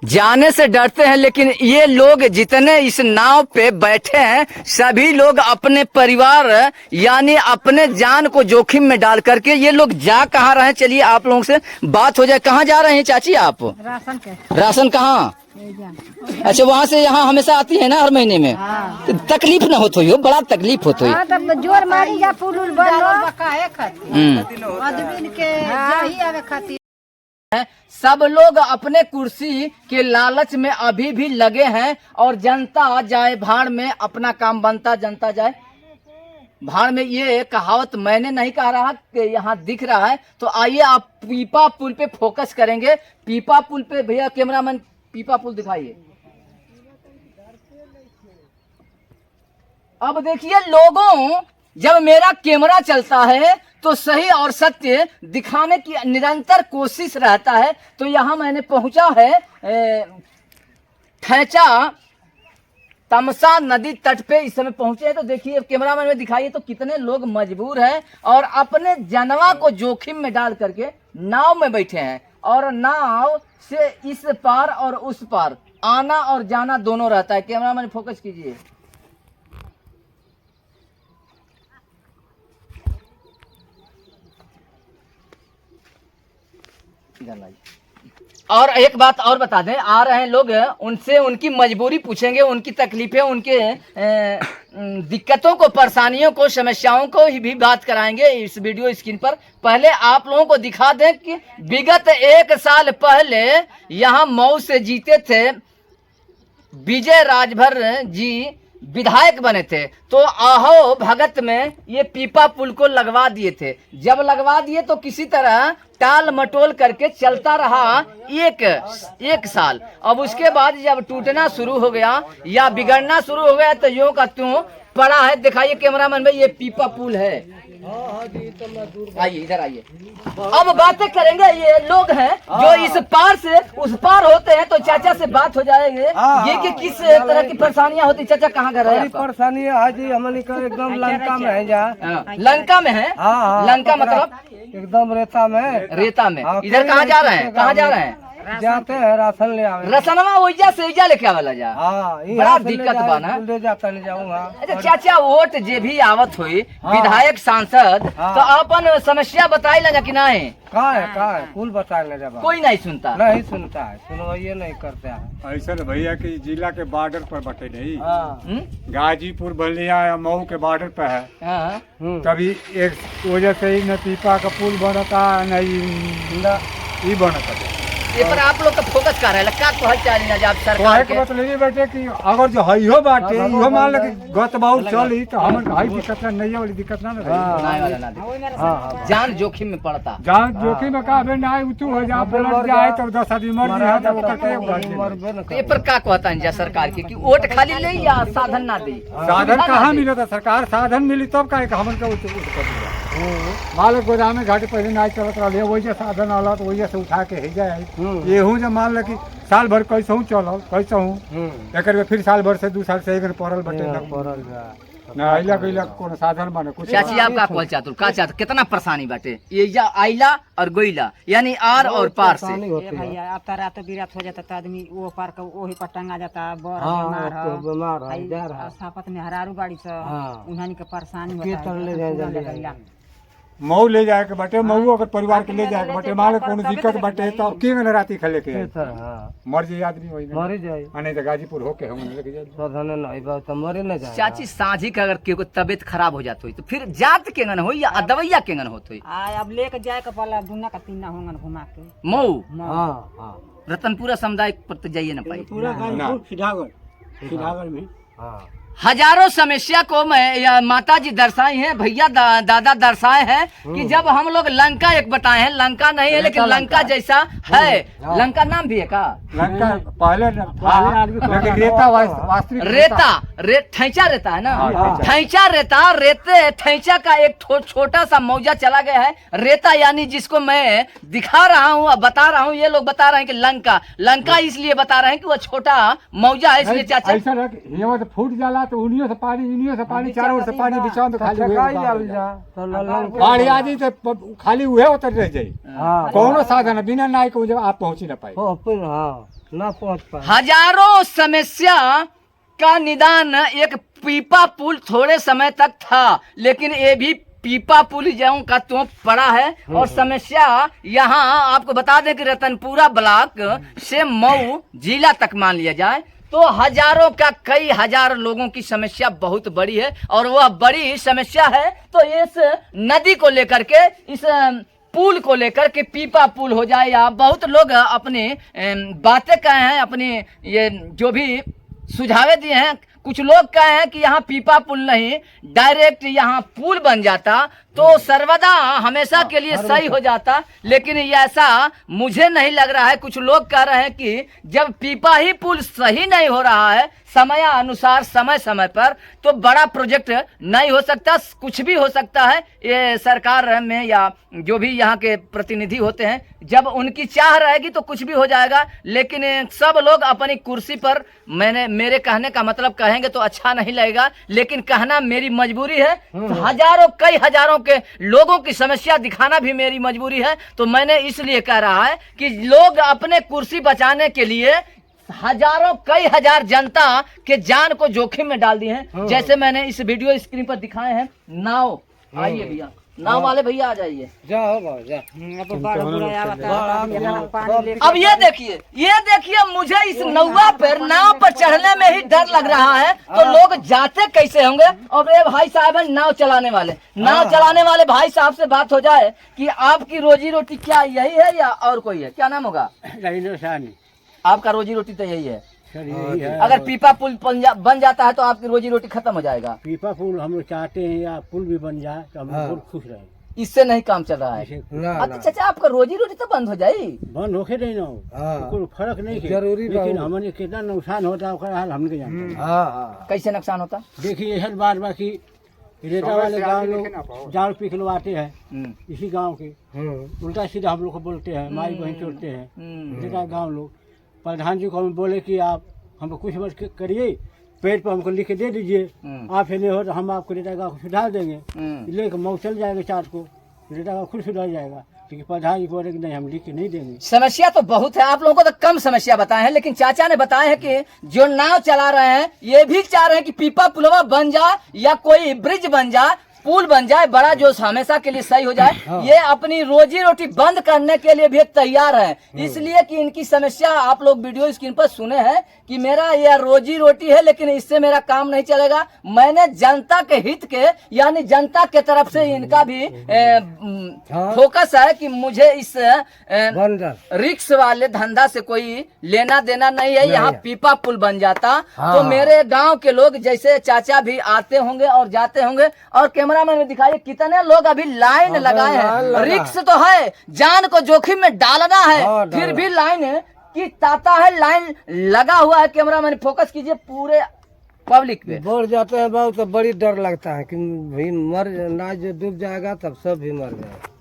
जाने से डरते हैं, लेकिन ये लोग जितने इस नाव पे बैठे हैं सभी लोग अपने परिवार यानी अपने जान को जोखिम में डाल करके ये लोग जा कहाँ रहे हैं। चलिए आप लोगों से बात हो जाए। कहाँ जा रहे हैं चाची आप? राशन के। राशन कहाँ? अच्छा, वहाँ से यहाँ हमेशा आती है ना हर महीने में? हाँ। तो तकलीफ न होती हो, बड़ा तकलीफ होती है। हाँ, तब जोर मारी जा पुल उल बन लो आदमी के जाही आवे खातिर। सब लोग अपने कुर्सी के लालच में अभी भी लगे हैं और जनता जाए भाड़ में, अपना काम बनता जनता जाए भाड़ में। ये कहावत मैंने नहीं कह रहा कि यहाँ दिख रहा है। तो आइए आप पीपा पुल पे फोकस करेंगे। पीपा पुल पे भैया कैमरामैन पीपा पुल दिखाइए। अब देखिए लोगों, जब मेरा कैमरा चलता है तो सही और सत्य दिखाने की निरंतर कोशिश रहता है। तो यहाँ मैंने पहुंचा है ठैचा तमसा नदी तट पे इस समय पहुंचे हैं। तो देखिए कैमरामैन में दिखाइए तो कितने लोग मजबूर हैं और अपने जानवा को जोखिम में डाल करके नाव में बैठे हैं और नाव से इस पार और उस पार आना और जाना दोनों रहता है। कैमरामैन फोकस कीजिए। और एक बात और बता दें, आ रहे हैं लोग, उनसे उनकी मजबूरी पूछेंगे, उनकी तकलीफें, उनके दिक्कतों को, परेशानियों को, समस्याओं को ही भी बात कराएंगे इस वीडियो स्क्रीन पर। पहले आप लोगों को दिखा दें कि विगत 1 साल पहले यहाँ मऊ से जीते थे विजय राजभर जी, विधायक बने थे। तो आहो भगत में ये पीपा पुल को लगवा दिए थे। जब लगवा दिए तो किसी तरह टाल मटोल करके चलता रहा एक साल। अब उसके बाद जब टूटना शुरू हो गया या बिगड़ना शुरू हो गया तो यूं का त्यों पड़ा है। दिखाइए कैमरामैन भाई, ये पीपा पुल है। आइए इधर आइए। अब बातें करेंगे। ये लोग हैं जो इस पार से उस पार होते हैं। तो चाचा से बात हो जाएंगे ये कि किस तरह की परेशानियां होती। चाचा कहाँ घर है? परेशानी है जी हमारी का एकदम लंका में है जा। लंका में है? लंका मतलब एकदम रेता में। रेता में। इधर कहाँ जा रहे हैं? कहाँ जा रहे हैं? जाते हैं राशन ले आवे। रसनवा ओइजा से इजा लेके आवेला जा। बड़ा दिक्कत बा ना। ले जाता ले जाऊंगा। अच्छा चाचा, वोट जे भी आवत हुई विधायक सांसद तो अपन समस्या बताई लगा कि नहीं? का है कुल बता ले जा। कोई नहीं सुनता। नहीं सुनता है, सुनवाइए नहीं करते हैं। ऐसा भैया कि जिला के बॉर्डर पर बटे नहीं, गाजीपुर बलिया या मऊ के बॉर्डर पे है। तभी एक वजह से ही न पीपा का पुल बनता नहीं बनता। ये पर आप लोग का फोकस कर रहे हैं का कहल चाहिए जब सरकार के बतलेगी बेटे कि अगर जो हइयो बाटे इहो मान ले कि गत बहुत चली तो हमन हाई दिक्कत ना नहीं वाली दिक्कत ना नहीं वाला ना जान जोखिम में पड़ता। जान जोखिम में का बे ना उतू हो जा पलट जाए तो 10 आदमी मर जाए तो ओकर ये पर का कहता है सरकार के कि वोट खाली ले या साधन ना दे? साधन कहाँ मिलता? सरकार साधन मिली तब का हमन का माल गोदाम घाटे पहले नहीं चलत रहा वही साधन आला तो वही से उठा के ही जाए। येहू जब मान ल कि साल भर कैसहू चलल कैसहू एक फिर साल भर से 2 साल से एक पड़ल बटे ना आइला कइला कोनो साधन बने कुछ। चाची आप का कहल चातुर का चात कितना परेशानी बाटे ये जा आइला और गोइला यानी आर और पार से। भैया अब तारा तो बिरात हो जाता तो आदमी वो पार का वही पर टंगा जाता। बीमार है जा रहा सापत में हरारू गाड़ी से उन्हानी के परेशानी होता। मऊ ले जाए के बटे मऊ अगर परिवार के ले जाए के बटे मान कोनो दिक्कत बटे तो के न राती खले के मर जाए आदमी वही मर जाए अने तो गाजीपुर होके हम लेके जाए साधन नहीं बा तो मरे न जाए। चाची साझी का अगर केको तबीयत खराब हो जात होई तो फिर जात केंगन होई या दवाइया केंगन होत होई? अब लेके जाए के पहले दुनिया का तीन होंगन घुमा के मऊ हां रतनपुरा समुदाय पर तो जाइए ना पाई। पूरा गाजीपुर सीधागढ़ में हां हजारों समस्या को मैं माता जी दर्शाई हैं, भैया दादा दर्शाए हैं कि जब हम लोग लंका एक बताए हैं, लंका नहीं है लेकिन लंका जैसा है। लंका नाम भी है का? लंका पहले लेकिन रेता वास्तविक ठैचा रहता है ना। ठैचा रहता रेते ठैचा का एक छोटा सा मौजा चला गया है। रेता यानी जिसको मैं दिखा रहा हूँ बता रहा हूँ, ये लोग बता रहे हैं कि लंका इसलिए बता रहे हैं कि वो छोटा मौजा है इसलिए। चाचा ऐसा फूट जाला तो उन्हीं से पानी इन्हीं से पानी चारों ओर से पानी बिछाओ तो खाली बाढ़ आ जाई तो खाली उहे उतर रह जाई। कोनो साधन बिना नाव के जब आप पहुंच ही ना पाए। ना पहुंच पाए। हजारों समस्या का निदान एक पीपा पुल थोड़े समय तक था, लेकिन ये भी पीपा पुल जाऊं का तो पड़ा है। और समस्या यहाँ आपको बता दें कि रतनपुरा ब्लॉक से मऊ जिला तक मान लिया जाए तो हजारों का कई हजार लोगों की समस्या बहुत बड़ी है। और वह बड़ी समस्या है तो इस नदी को लेकर के, इस पुल को लेकर के, पीपा पुल हो जाए या बहुत लोग अपनी बातें कहे हैं, अपनी ये जो भी सुझावे दिए हैं। कुछ लोग कहे हैं कि यहाँ पीपा पुल नहीं, डायरेक्ट यहाँ पुल बन जाता तो सर्वदा हमेशा के लिए सही हो जाता, लेकिन ये ऐसा मुझे नहीं लग रहा है। कुछ लोग कह रहे हैं कि जब पीपा ही पुल सही नहीं हो रहा है समय अनुसार, समय समय पर, तो बड़ा प्रोजेक्ट नहीं हो सकता, कुछ भी हो सकता है। ये सरकार में या जो भी यहाँ के प्रतिनिधि होते हैं, जब उनकी चाह रहेगी तो कुछ भी हो जाएगा। लेकिन सब लोग अपनी कुर्सी पर, मेरे कहने का मतलब कहेंगे तो अच्छा नहीं लगेगा, लेकिन कहना मेरी मजबूरी है। हजारों कई हजारों के लोगों की समस्या दिखाना भी मेरी मजबूरी है। तो मैंने इसलिए कह रहा है कि लोग अपने कुर्सी बचाने के लिए हजारों कई हजार जनता के जान को जोखिम में डाल दिए हैं। जैसे मैंने इस वीडियो स्क्रीन पर दिखाए हैं नाव। आइए भैया, नाव वाले भैया आ जाइए। अब ये देखिए मुझे इस नौवा पर, नाव पर चढ़ने में ही डर लग रहा है। तो लोग जाते कैसे होंगे। और ये भाई साहब है नाव चलाने वाले भाई साहब से बात हो जाए कि आपकी रोजी रोटी क्या यही है या और कोई है? क्या नाम होगा आपका? रोजी रोटी तो यही है। अगर पीपा पुल बन जाता है तो आपकी रोजी रोटी खत्म हो जाएगा। पीपा पुल हम लोग चाहते हैं या पुल भी बन जाए तो हम बहुत खुश रहे। इससे नहीं काम चल रहा है। अच्छा चाचा, आपका रोजी रोटी तो बंद हो जाए। बंद होके नहीं ना, कोई फर्क नहीं है, जरूरी, लेकिन हमने कितना नुकसान होता है हाल हमने जानते। कैसे नुकसान होता? देखिए हर बार बाकी रेता वाले गाँव लोग जाल पिघलवाते हैं इसी गाँव के, उल्टा सीधा हम लोग को बोलते हैं, माई बहन चोटते हैं रेता गाँव लोग। प्रधान जी को हम बोले कि आप हमको कुछ मत करिए, पेड़ पर हमको लिख के दे दीजिए, आप नहीं हो तो हम आपको रेता गाँव को सुधार देंगे। लेकर मऊ चल जाएगा चार्ट को, रेता गाँव खुद सुधार जाएगा। लेकिन प्रधान जी बोले कि नहीं हम लिख के नहीं देंगे। समस्या तो बहुत है, आप लोगों को तो कम समस्या बताए हैं, लेकिन चाचा ने बताया है कि जो नाव चला रहे हैं ये भी चाह रहे हैं कि पीपा पुलवा बन जाए या कोई ब्रिज बन जाए, पुल बन जाए बड़ा, जो हमेशा के लिए सही हो जाए। ये अपनी रोजी रोटी बंद करने के लिए भी तैयार है। इसलिए कि इनकी समस्या आप लोग वीडियो स्क्रीन पर सुने हैं कि मेरा यह रोजी रोटी है, लेकिन इससे मेरा काम नहीं चलेगा। मैंने जनता के हित के, यानी जनता के तरफ से इनका भी फोकस है कि मुझे इस रिक्स वाले धंधा से कोई लेना देना नहीं है। यहाँ पीपा पुल बन जाता तो मेरे गाँव के लोग, जैसे चाचा भी आते होंगे और जाते होंगे, और कैमरामैन में दिखाइए कितने लोग अभी लाइन लगाए हैं। रिक्स तो है, जान को जोखिम में डालना है, फिर भी लाइन की ताता है, लाइन लगा हुआ है। कैमरामैन फोकस कीजिए पूरे पब्लिक पे। बढ़ जाते हैं बहुत, तो बड़ी डर लगता है कि भाई मर ना, जो डूब जाएगा तब सब भी मर जाएगा।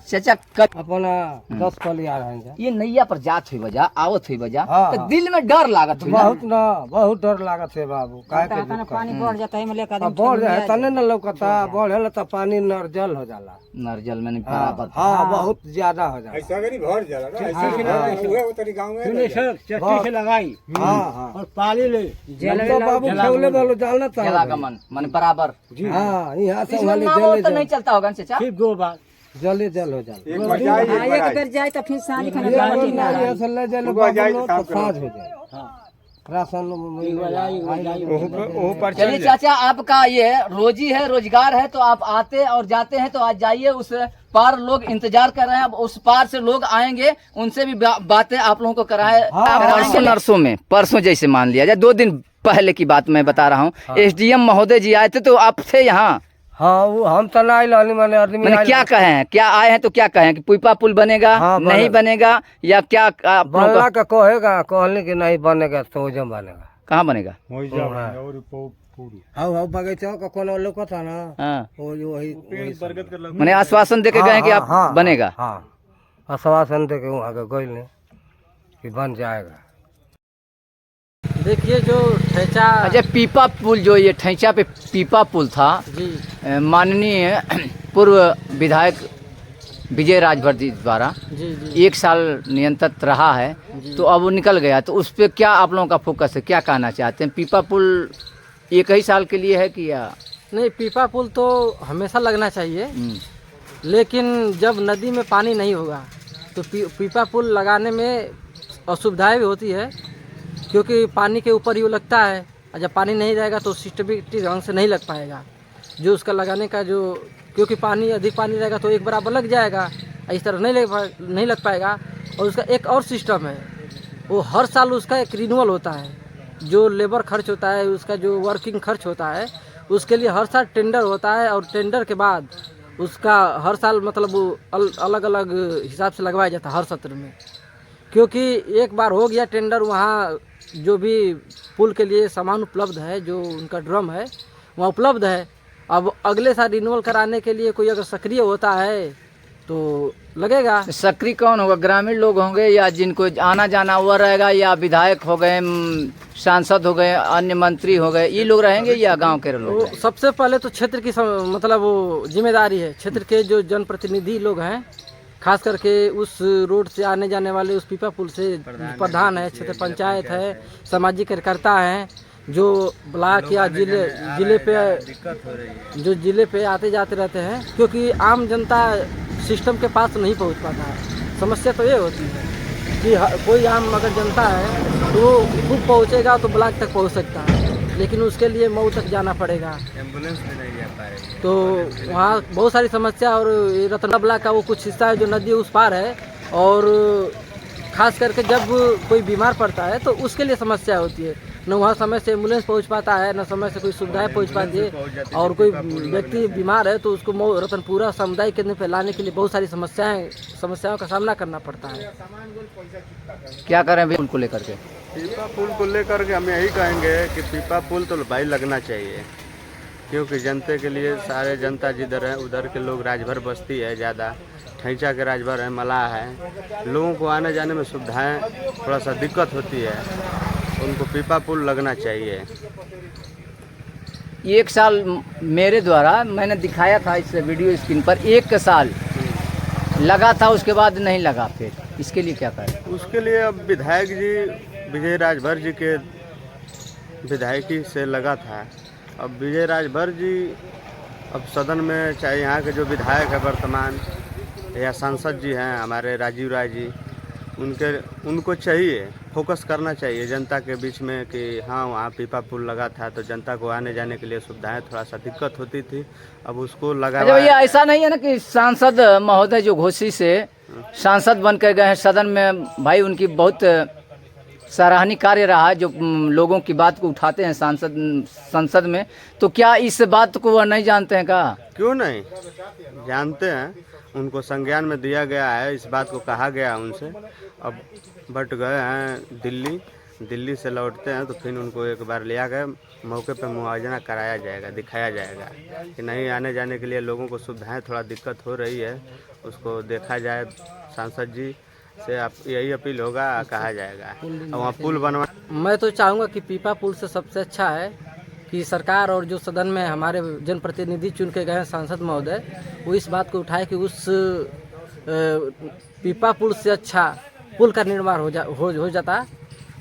चाचा अपना 10 पल यार है ये नैया पर जात हुई वजह, आवत हुई वजह, तो दिल में डर लागत हुई बहुत डर लागत है बाबू। पानी बढ़ जाता है, बढ़ जाए तने न लौकता, बढ़े तो पानी नरजल हो जाला, नरजल में बराबर। हाँ बहुत ज्यादा हो जाला, से लगाई और पानी ले बाबू खेले बोलो जाना का मन बराबर। हाँ यहाँ से तो नहीं चलता होगा चाचा, फिर 2 बार जल्दी जल हो जाए, एक बार जाए तो फिर साँझ चलिए चाचा, आपका ये रोजी है, रोजगार है, तो आप आते और जाते हैं, तो आज जाइए, उस पार लोग इंतजार कर रहे हैं। अब उस पार से लोग आएंगे, उनसे भी बातें आप लोगों को कराए। नरसों में परसों जैसे मान लिया जाए 2 दिन पहले की बात मैं बता रहा हूँ, SDM महोदय जी आए थे, तो आप थे यहाँ? हाँ वो हम तो नहीं मैंने क्या कहे हैं, क्या आए हैं तो क्या कहे हैं कि पीपा पुल बनेगा? नहीं बनेगा या क्या? बनला का कहेगा, कहने की नहीं बनेगा तो जम बनेगा। कहाँ बनेगा? हाँ बगीचा का कोनो लोग था ना, वही मैंने आश्वासन दे के गए कि आप बनेगा। हाँ आश्वासन दे के वहाँ गए कि बन जाएगा। देखिए जो ठेचा अच्छा, पीपा पुल जो ये ठैचा पे पीपा पुल था, जी माननीय पूर्व विधायक विजय राजभर जी द्वारा जी जी 1 साल नियंत्रित रहा है, तो अब वो निकल गया, तो उस पर क्या आप लोगों का फोकस है, क्या कहना चाहते हैं? पीपा पुल 1 ही साल के लिए है कि या? नहीं, पीपा पुल तो हमेशा लगना चाहिए, लेकिन जब नदी में पानी नहीं होगा तो पीपा पुल लगाने में असुविधाएं भी होती है, क्योंकि पानी के ऊपर ही वो लगता है, और जब पानी नहीं रहेगा तो सिस्टमेटिक ढंग से नहीं लग पाएगा। जो उसका लगाने का जो, क्योंकि पानी अधिक पानी रहेगा तो एक बराबर लग जाएगा, इस तरह नहीं लग पाएगा। और उसका एक और सिस्टम है, वो हर साल उसका एक रिन्यूअल होता है, जो लेबर खर्च होता है, उसका जो वर्किंग खर्च होता है, उसके लिए हर साल टेंडर होता है, और टेंडर के बाद उसका हर साल मतलब अलग अलग हिसाब से लगवाया जाता है हर सत्र में। क्योंकि एक बार हो गया टेंडर, वहाँ जो भी पुल के लिए सामान उपलब्ध है, जो उनका ड्रम है वहाँ उपलब्ध है, अब अगले साल रिन्यूअल कराने के लिए कोई अगर सक्रिय होता है तो लगेगा। सक्रिय कौन होगा? ग्रामीण लोग होंगे या जिनको आना जाना हुआ रहेगा, या विधायक हो गए, सांसद हो गए, अन्य मंत्री हो गए, ये लोग रहेंगे या गांव के लोग? सबसे पहले तो क्षेत्र की मतलब वो जिम्मेदारी है, क्षेत्र के जो जनप्रतिनिधि लोग हैं, खास करके उस रोड से आने जाने वाले उस पीपा पुल से प्रधान है, क्षेत्र पंचायत है, सामाजिक कार्यकर्ता हैं, जो ब्लॉक या जिले पे आते जाते रहते हैं, क्योंकि आम जनता सिस्टम के पास नहीं पहुंच पाता है। समस्या तो ये होती है कि कोई आम अगर जनता है तो वो खुद पहुंचेगा तो ब्लॉक तक पहुंच सकता है, लेकिन उसके लिए मऊ तक जाना पड़ेगा, एम्बुलेंस में नहीं जा पाएगी, तो वहाँ बहुत सारी समस्या। और रतन ब्लॉक का वो कुछ हिस्सा है जो नदी उस पार है, और खास करके जब कोई बीमार पड़ता है तो उसके लिए समस्या होती है, न वहाँ समय से एम्बुलेंस पहुँच पाता है, न समय से कोई सुविधाएं पहुँच पाती है, और कोई व्यक्ति बीमार है तो उसको रतनपुरा सामुदायिक केंद्र पे लाने के लिए बहुत सारी समस्याओं का सामना करना पड़ता है। क्या करें पुल को लेकर के? पीपा पुल को लेकर के हम यही कहेंगे कि पीपा पुल तो भाई लगना चाहिए, क्योंकि जनता के लिए सारे जनता जिधर है उधर के लोग, राजभर बस्ती है ज़्यादा, ठैचा के राजभर है, मलाह है, लोगों को आने जाने में सुविधाएं थोड़ा सा दिक्कत होती है, उनको पीपा पुल लगना चाहिए। 1 साल मेरे द्वारा मैंने दिखाया था इस वीडियो स्क्रीन पर, 1 साल लगा था, उसके बाद नहीं लगा, फिर इसके लिए क्या करें? उसके लिए अब विधायक जी विजय राजभर जी के विधायकी से लगा था। अब विजय राजभर जी अब सदन में, चाहे यहाँ के जो विधायक है वर्तमान या सांसद जी हैं हमारे राजीव राय जी, उनको चाहिए फोकस करना चाहिए जनता के बीच में कि हाँ वहाँ पीपा पुल लगा था तो जनता को आने जाने के लिए सुविधाएं थोड़ा सा दिक्कत होती थी, अब उसको लगा। अच्छा भैया, ऐसा नहीं है ना कि सांसद महोदय जो घोसी से सांसद बन कर गए हैं सदन में, भाई उनकी बहुत सराहनीय कार्य रहा है, जो लोगों की बात को उठाते हैं संसद में, तो क्या इस बात को वह नहीं जानते हैं? का क्यों नहीं जानते हैं, उनको संज्ञान में दिया गया है, इस बात को कहा गया उनसे। अब बट गए हैं दिल्ली से लौटते हैं तो फिर उनको एक बार लिया गया, मौके पर मुआवजा कराया जाएगा, दिखाया जाएगा कि नहीं आने जाने के लिए लोगों को सुविधाएं थोड़ा दिक्कत हो रही है, उसको देखा जाए। सांसद जी से आप यही अपील होगा, कहा जाएगा और वहाँ पुल बनवा। मैं तो चाहूँगा कि पीपा पुल से सबसे अच्छा है कि सरकार और जो सदन में हमारे जनप्रतिनिधि चुन के गए हैं सांसद महोदय, वो इस बात को उठाए कि उस पीपा पुल से अच्छा पुल का निर्माण हो जाता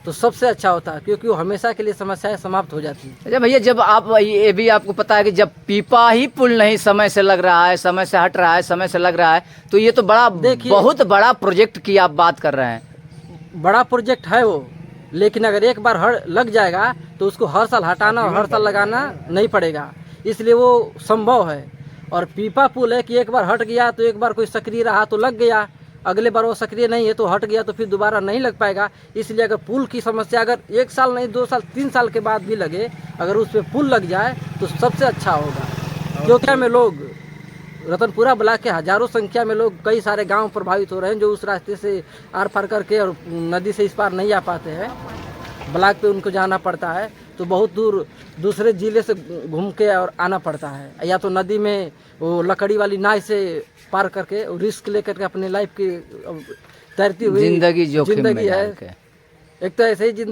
तो सबसे अच्छा होता, क्योंकि वो हमेशा के लिए समस्याएं समाप्त हो जाती। अच्छा भैया, जब आप ये भी आपको पता है कि जब पीपा ही पुल नहीं समय से लग रहा है, समय से हट रहा है, समय से लग रहा है, तो ये तो बड़ा बहुत बड़ा प्रोजेक्ट की आप बात कर रहे हैं। बड़ा प्रोजेक्ट है वो, लेकिन अगर एक बार लग जाएगा तो उसको हर साल हटाना और हर साल लगाना नहीं पड़ेगा, इसलिए वो संभव है। और पीपा पुल है कि एक बार हट गया तो एक बार कोई सक्रिय रहा तो लग गया, अगले बार वो सक्रिय नहीं है तो हट गया तो फिर दोबारा नहीं लग पाएगा। इसलिए अगर पुल की समस्या अगर 1 साल नहीं 2 साल 3 साल के बाद भी लगे, अगर उस पर पुल लग जाए तो सबसे अच्छा होगा। क्योंकि में लोग रतनपुरा ब्लॉक के हजारों संख्या में लोग, कई सारे गांव प्रभावित हो रहे हैं जो उस रास्ते से आर पार करके और नदी से इस पार नहीं आ पाते हैं, ब्लॉक पे उनको जाना पड़ता है, तो बहुत दूर दूसरे ज़िले से घूम के और आना पड़ता है, या तो नदी में वो लकड़ी वाली नाव से पार करके रिस्क लेकर के अपने लाइफ की तैरती हुई जिंदगी है। एक तो ऐसे ही जिंदगी